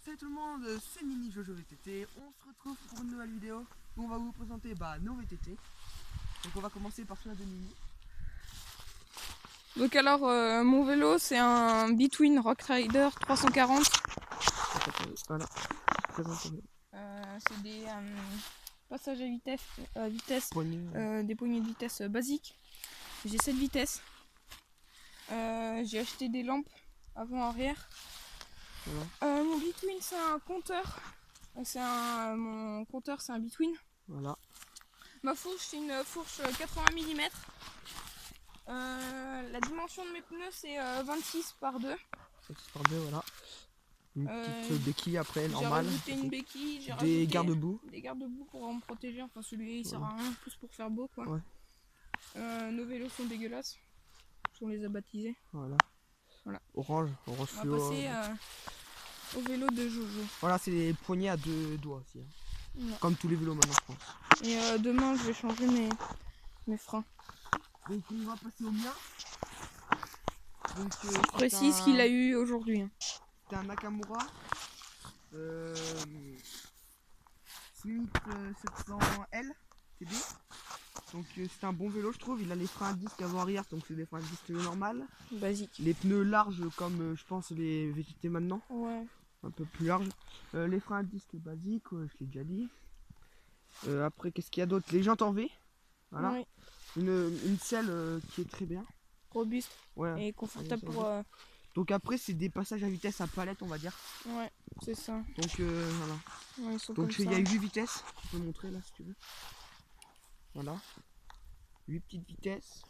Salut tout le monde, c'est Mini Jojo VTT. On se retrouve pour une nouvelle vidéo où on va vous présenter nos VTT. Donc on va commencer par celui de Mini. Donc alors mon vélo c'est un Between Rockrider 340. Voilà. C'est des passages à vitesse, Poignée. des poignées de vitesse basiques. J'ai 7 vitesses. J'ai acheté des lampes avant-arrière. Voilà. Mon Between c'est un compteur. Mon compteur c'est un Between. Voilà. Ma fourche c'est une fourche 80 mm. La dimension de mes pneus c'est 26 par 2. 26 par 2, voilà. Une petite béquille après, normale. J'ai rajouté une béquille, j'ai des rajouté garde-boue. des garde-boue pour me protéger. Enfin celui-là il sert Voilà. à rien, plus pour faire beau quoi. Ouais. Nos vélos sont dégueulasses. On les a baptisés. Voilà. Voilà. Orange On va fluo. passer au vélo de Jojo. Voilà, c'est les poignées à 2 doigts aussi. Hein. Comme tous les vélos maintenant, je pense. Et demain je vais changer mes freins. Donc on va passer au mien. Donc, Je précise qu'il a eu aujourd'hui. C'était un Nakamura Smith 700L TB. Donc c'est un bon vélo je trouve. Il a les freins à disque avant-arrière, donc c'est des freins à disque normal. Basique. Les pneus larges comme je pense les VTT maintenant. Ouais. Un peu plus larges. Les freins à disque basiques, je l'ai déjà dit. Après qu'est-ce qu'il y a d'autre? Les jantes en V. Voilà. Ouais. Une selle qui est très bien. Robuste. Ouais. Et confortable pour... Donc après c'est des passages à vitesse à palette on va dire. Ouais, c'est ça. Donc voilà. Ouais, ils sont donc comme il y a ça. 8 vitesses. Je peux montrer là si tu veux. Voilà. 8 petites vitesses.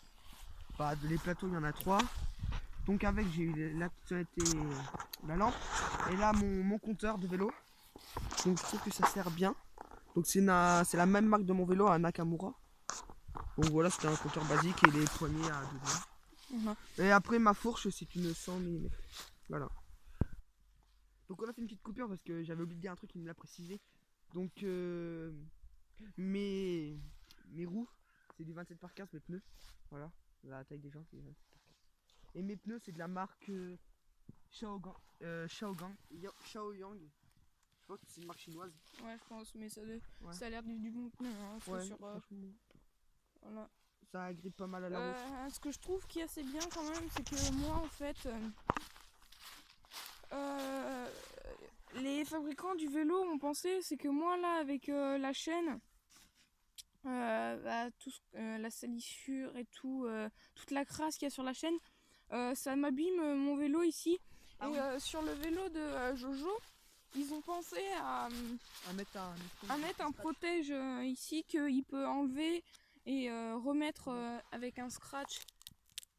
Bah, les plateaux il y en a 3. Donc avec j'ai eu la la lampe. Et là mon compteur de vélo. Donc je trouve que ça sert bien. Donc c'est la même marque de mon vélo, un Nakamura. Donc voilà, c'était un compteur basique et les poignées à 2 doigts. Et après ma fourche c'est une 100 mm. Voilà. Donc on a fait une petite coupure parce que j'avais oublié de dire un truc, il me l'a précisé. Donc mes roues c'est du 27 par 15, mes pneus. Voilà, la taille des gens c'est 27 par 15. Et mes pneus c'est de la marque Shaogang. Shaoyang. Je pense que c'est une marque chinoise. Ouais je pense, mais ça a l'air du bon pneu. Hein, Ouais, voilà. Ça agrippe pas mal à la route. Ce que je trouve qui est assez bien quand même, c'est que moi en fait, les fabricants du vélo ont pensé, c'est que moi là avec la chaîne, la salissure et tout, toute la crasse qu'il y a sur la chaîne, ça m'abîme mon vélo ici. Ah et oui. sur le vélo de Jojo, ils ont pensé à mettre un protège ici qu'il peut enlever et remettre avec un scratch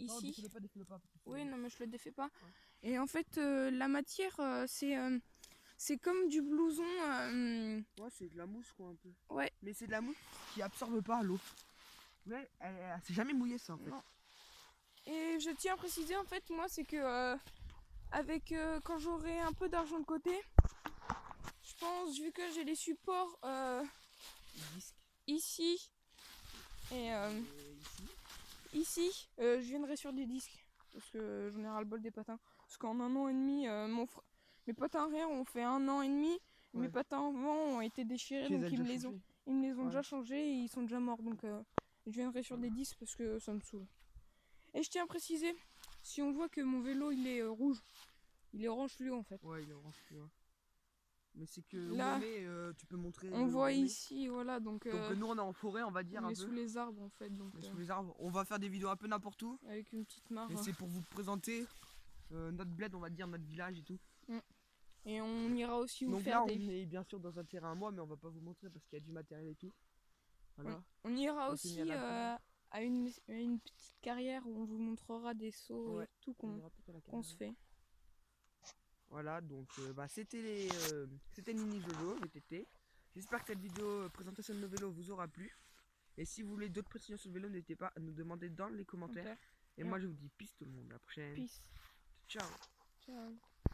ici. Défile pas. Oui, non, mais je le défais pas. Ouais. Et en fait, la matière, c'est comme du blouson. Ouais, c'est de la mousse quoi un peu. Ouais. Mais c'est de la mousse qui absorbe pas l'eau. Ouais, elle s'est jamais mouillée ça en fait. Non. Et je tiens à préciser en fait, moi, c'est que quand j'aurai un peu d'argent de côté, je pense, vu que j'ai les supports ici et ici, je viendrai sur des disques. Parce que j'en ai ras le bol des patins. Parce qu'en un an et demi, mes patins arrière ont fait 1 an et demi. Ouais. Mes patins avant ont été déchirés, donc ils me les ont déjà changés et ils sont déjà morts. Donc je viendrai sur des disques parce que ça me saoule. Et je tiens à préciser, si on voit que mon vélo il est rouge, il est orange fluo en fait. Ouais, il est orange fluo. Mais c'est que là, tu peux montrer. On voit ici, voilà. Donc nous on est en forêt, on va dire. On est sous les arbres en fait. Donc, sous les arbres. On va faire des vidéos un peu n'importe où. Avec une petite mare. Et c'est pour vous présenter notre bled, on va dire, notre village et tout. Et on ira aussi vous donc faire là, on est bien sûr dans un terrain à moi, mais on va pas vous montrer parce qu'il y a du matériel et tout. Voilà. On ira aussi à une petite carrière où on vous montrera des sauts et tout qu'on se fait. Voilà, donc c'était Mini Jojo VTT. J'espère que cette vidéo présentation de nos vélos vous aura plu. Et si vous voulez d'autres précisions sur le vélo, n'hésitez pas à nous demander dans les commentaires. Et moi je vous dis peace tout le monde, à la prochaine. Peace. Ciao. Ciao.